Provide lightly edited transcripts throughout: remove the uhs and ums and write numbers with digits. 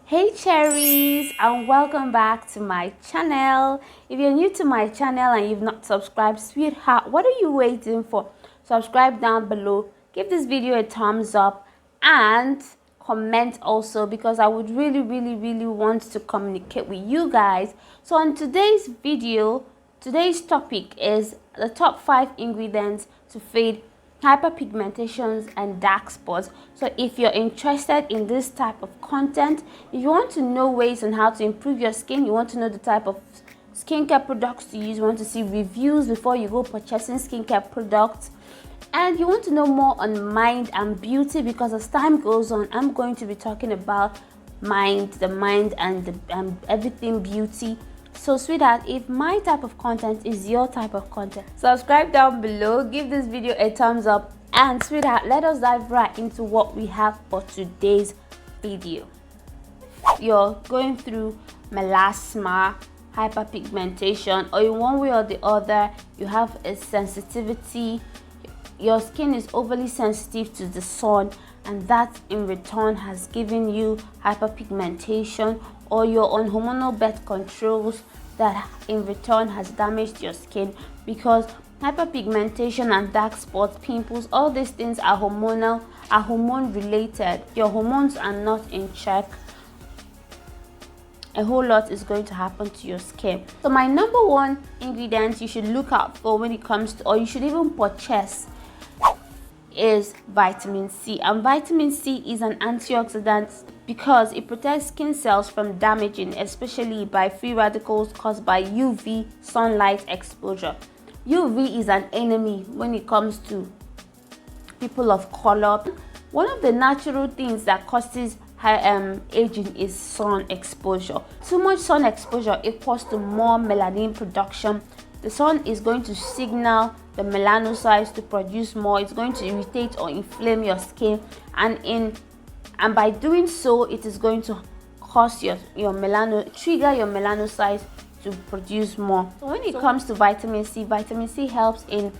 Hey cherries, and welcome back to my channel. If you're new to my channel and you've not subscribed, sweetheart, what are you waiting for? Subscribe down below, give this video a thumbs up, and comment also, because I would really want to communicate with you guys. So on today's video, today's topic is the top 5 ingredients to fade hyperpigmentations and dark spots. So if you're interested in this type of content, if you want to know ways on how to improve your skin, you want to know the type of skincare products to use, you want to see reviews before you go purchasing skincare products, and you want to know more on mind and beauty, because as time goes on, I'm going to be talking about the mind and everything beauty. So sweetheart, if my type of content is your type of content, subscribe down below, give this video a thumbs up, and sweetheart, let us dive right into what we have for today's video. You're going through melasma, hyperpigmentation, or in one way or the other you have a sensitivity, your skin is overly sensitive to the sun, and that in return has given you hyperpigmentation, or you're on hormonal birth controls that in return has damaged your skin, because hyperpigmentation and dark spots, pimples, all these things are hormone related. Your hormones are not in check, a whole lot is going to happen to your skin. So my number one ingredient you should look out for when it comes to, or you should even purchase, is vitamin C. And vitamin C is an antioxidant because it protects skin cells from damaging, especially by free radicals caused by UV sunlight exposure. UV is an enemy when it comes to people of color. One of the natural things that causes aging is sun exposure. Too much sun exposure equals to more melanin production. The sun is going to signal the melanocytes to produce more. It's going to irritate or inflame your skin, and by doing so, it is going to cause trigger your melanocytes to produce more. So when it comes to vitamin C, vitamin C helps in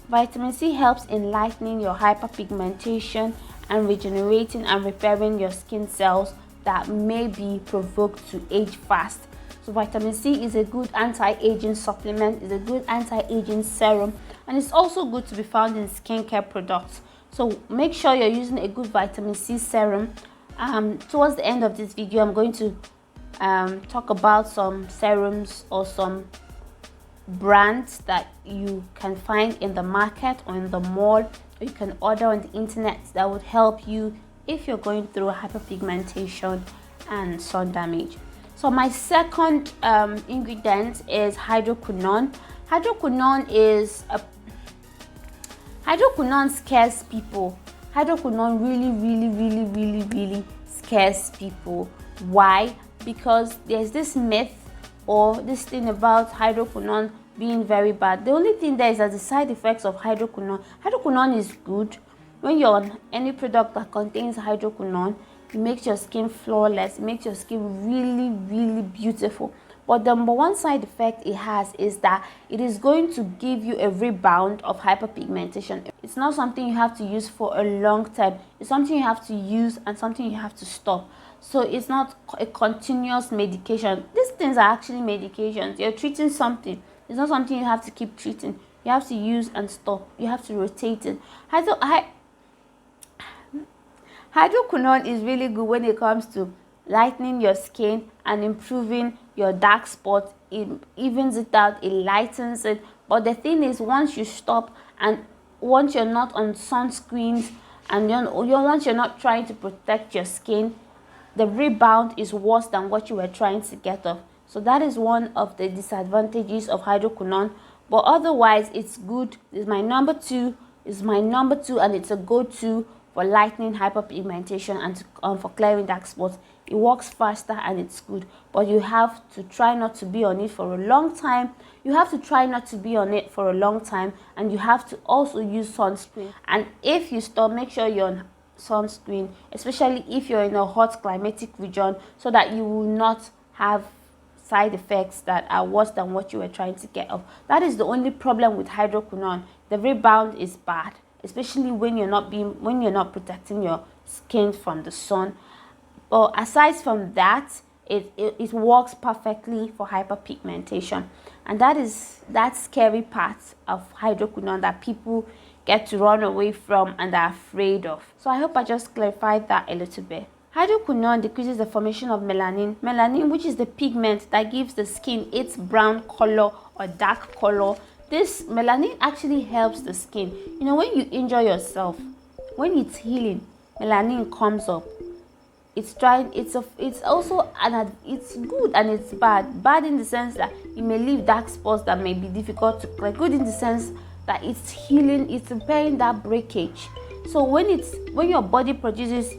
lightening your hyperpigmentation and regenerating and repairing your skin cells that may be provoked to age fast. So vitamin C is a good anti-aging supplement, is a good anti-aging serum, and it's also good to be found in skincare products. So make sure you're using a good vitamin C serum. Towards the end of this video, I'm going to talk about some serums or some brands that you can find in the market or in the mall, or you can order on the internet, that would help you if you're going through hyperpigmentation and sun damage. So my second ingredient is hydroquinone. Hydroquinone scares people. Hydroquinone really scares people. Why? Because there's this myth or this thing about hydroquinone being very bad. The only thing there is that the side effects of hydroquinone is good. When you're on any product that contains hydroquinone, it makes your skin flawless, it makes your skin really beautiful. But the number one side effect it has is that it is going to give you a rebound of hyperpigmentation. It's not something you have to use for a long time. It's something you have to use and something you have to stop. So it's not a continuous medication. These things are actually medications. You're treating something. It's not something you have to keep treating. You have to use and stop. You have to rotate it. Hydroquinone is really good when it comes to lightening your skin and improving your dark spots. It evens it out, it lightens it. But the thing is, once you stop and once you're not on sunscreens and once you're not trying to protect your skin, the rebound is worse than what you were trying to get off. So that is one of the disadvantages of hydroquinone. But otherwise, it's good. It's my number two, and it's a go-to for lightening hyperpigmentation and for clearing dark spots. It works faster and it's good, but you have to try not to be on it for a long time. And you have to also use sunscreen. And if you stop, make sure you're on sunscreen, especially if you're in a hot climatic region, so that you will not have side effects that are worse than what you were trying to get off. That is the only problem with hydroquinone. The rebound is bad, especially when you're not protecting your skin from the sun. But aside from that, it works perfectly for hyperpigmentation. And that is that scary part of hydroquinone that people get to run away from and are afraid of. So I hope I just clarified that a little bit. Hydroquinone decreases the formation of melanin. Melanin, which is the pigment that gives the skin its brown color or dark color. This melanin actually helps the skin. You know, when you injure yourself, when it's healing, melanin comes up. It's trying. It's also it's good and it's bad. Bad in the sense that it may leave dark spots that may be difficult to clear. Good in the sense that it's healing. It's repairing that breakage. So when your body produces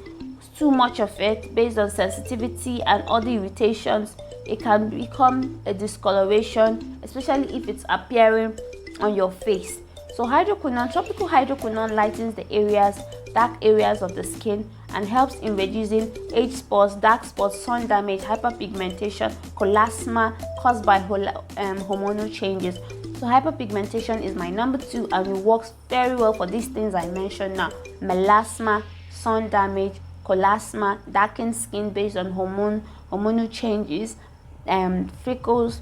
too much of it based on sensitivity and other irritations, it can become a discoloration, especially if it's appearing on your face. So hydroquinone, tropical hydroquinone lightens the dark areas of the skin and helps in reducing age spots, dark spots, sun damage, hyperpigmentation, chloasma caused by hormonal changes. So hyperpigmentation is my number 2 and it works very well for these things I mentioned now: melasma, sun damage, chloasma, darkened skin based on hormonal changes, freckles,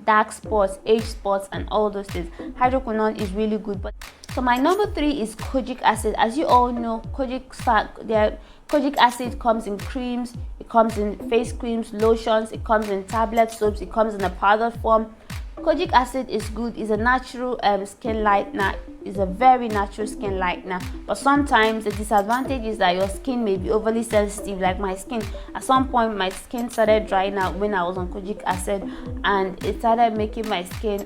dark spots, age spots, and all those things. Hydroquinone is really good. But so my number 3 is Kojic Acid. As you all know, Kojic Acid comes in creams, it comes in face creams, lotions, it comes in tablet soaps, it comes in a powder form. Kojic Acid is good. It's a natural skin lightener. It's a very natural skin lightener. But sometimes the disadvantage is that your skin may be overly sensitive. Like my skin, at some point my skin started drying out when I was on Kojic Acid, and it started making my skin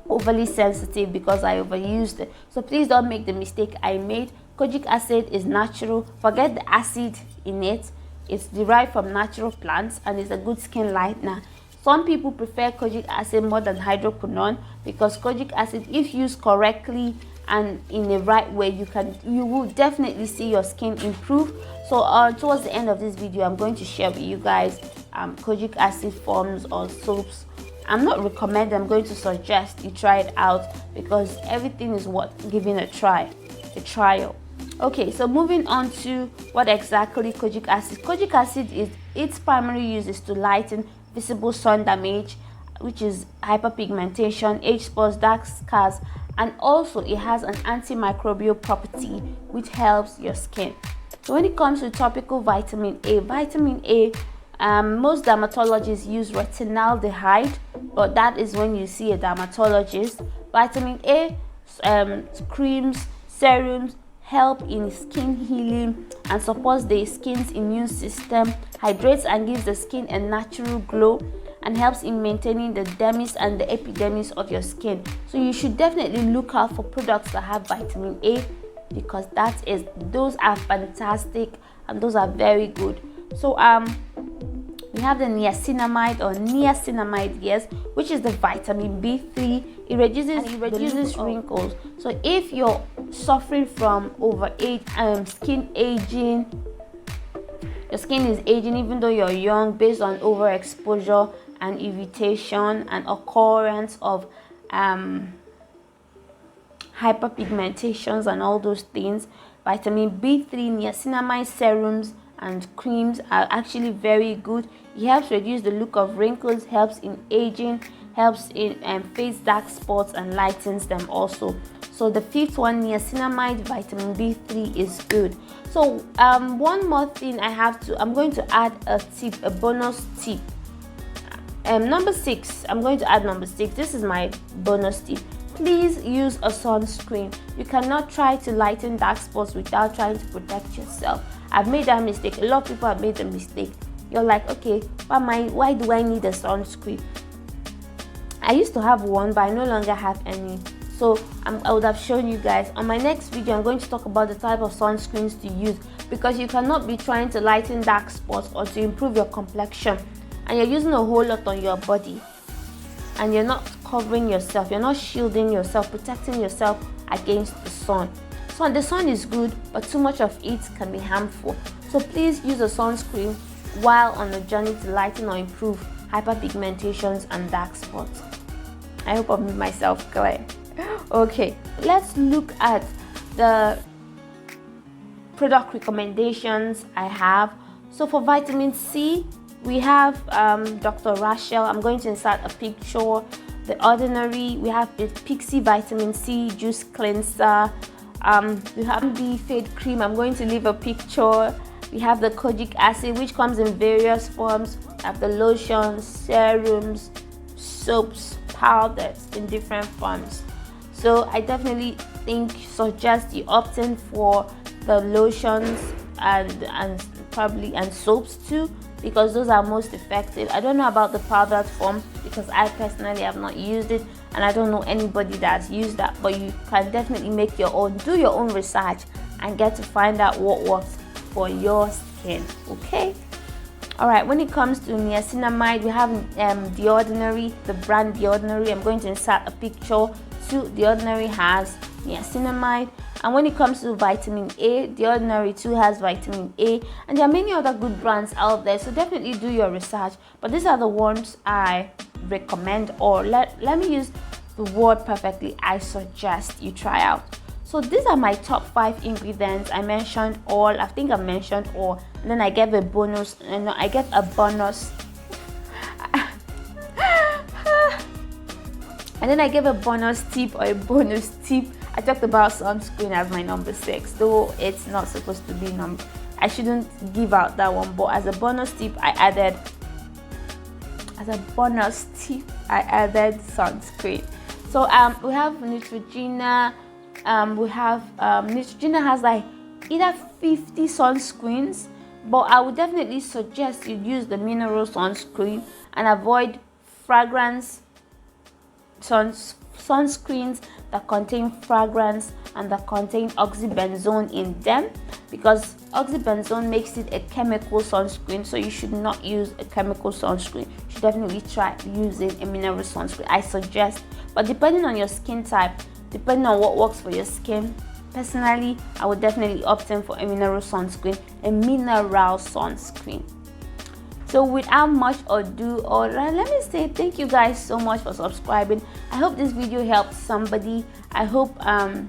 overly sensitive because I overused it. So please don't make the mistake I made. Kojic Acid is natural. Forget the acid in it. It's derived from natural plants and it's a good skin lightener. Some people prefer Kojic Acid more than hydroquinone because Kojic Acid, if used correctly and in the right way, you will definitely see your skin improve. So towards the end of this video, I'm going to share with you guys Kojic Acid forms or soaps. I'm not recommending, I'm going to suggest you try it out because everything is worth giving a trial. Okay, so moving on to what exactly Kojic Acid. Kojic Acid is, its primary use is to lighten visible sun damage, which is hyperpigmentation, age spots, dark scars, and also it has an antimicrobial property which helps your skin. So when it comes to topical vitamin A, most dermatologists use retinaldehyde, but that is when you see a dermatologist. Vitamin A creams, serums help in skin healing and supports the skin's immune system, hydrates and gives the skin a natural glow, and helps in maintaining the dermis and the epidermis of your skin. So you should definitely look out for products that have vitamin A because those are fantastic and those are very good. So we have the niacinamide or niacinamide, yes, which is the vitamin B3. It reduces wrinkles. So if you're suffering from skin aging, your skin is aging even though you're young based on overexposure and irritation and occurrence of hyperpigmentations and all those things, vitamin B3 niacinamide serums and creams are actually very good. It helps reduce the look of wrinkles, helps in aging, helps in face dark spots, and lightens them also. So the 5th one, niacinamide vitamin B3, is good. So one more thing I'm going to add a bonus tip. Number 6, I'm going to add number 6. This is my bonus tip. Please use a sunscreen. You cannot try to lighten dark spots without trying to protect yourself. I've made that mistake. A lot of people have made the mistake. You're like, okay, why do I need a sunscreen? I used to have one, but I no longer have any. So I would have shown you guys. On my next video, I'm going to talk about the type of sunscreens to use because you cannot be trying to lighten dark spots or to improve your complexion and you're using a whole lot on your body and you're not covering yourself, you're not shielding yourself, protecting yourself against the sun. So the sun is good, but too much of it can be harmful. So please use a sunscreen while on a journey to lighten or improve hyperpigmentations and dark spots. I hope I've made myself clear. Okay, let's look at the product recommendations I have. So for vitamin C, we have Dr. Rashel. I'm going to insert a picture. The Ordinary, we have the Pixi Vitamin C Juice Cleanser. We have Ambi Fade Cream. I'm going to leave a picture. We have the Kojic Acid, which comes in various forms. We have the lotions, serums, soaps, powders in different forms. So I definitely suggest you opt in for the lotions and soaps too, because those are most effective. I don't know about the powdered form because I personally have not used it, and I don't know anybody that's used that, but you can definitely make your own, do your own research and get to find out what works for your skin. Okay. All right, when it comes to niacinamide, we have The Ordinary, the brand The Ordinary. I'm going to insert a picture too. The Ordinary has niacinamide. And when it comes to vitamin A, The Ordinary too has vitamin A, and there are many other good brands out there, so definitely do your research. But these are the ones I recommend, or let me use the word perfectly, I suggest you try out. So these are my top 5 ingredients. I mentioned all, I think I mentioned all, and then I gave a bonus, and I get a bonus and then I gave a bonus tip or a bonus tip. I talked about sunscreen as my number 6, though it's not supposed to be number. I shouldn't give out that one, but as a bonus tip, I added sunscreen. So we have Neutrogena. Neutrogena has like either 50 sunscreens, but I would definitely suggest you use the mineral sunscreen and avoid fragrance sunscreens that contain fragrance and that contain oxybenzone in them, because oxybenzone makes it a chemical sunscreen. So you should not use a chemical sunscreen. You should definitely try using a mineral sunscreen, I suggest. But depending on your skin type, depending on what works for your skin, personally I would definitely opt in for a mineral sunscreen. So without much ado, let me say thank you guys so much for subscribing. I hope this video helped somebody. I hope I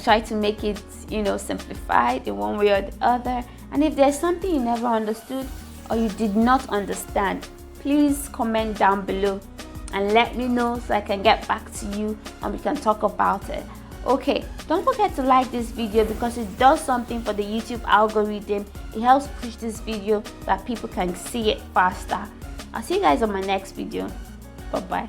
tried to make it, simplified in one way or the other. And if there's something you never understood or you did not understand, please comment down below and let me know so I can get back to you and we can talk about it. Okay, don't forget to like this video because it does something for the YouTube algorithm. It helps push this video so that people can see it faster. I'll see you guys on my next video. Bye bye.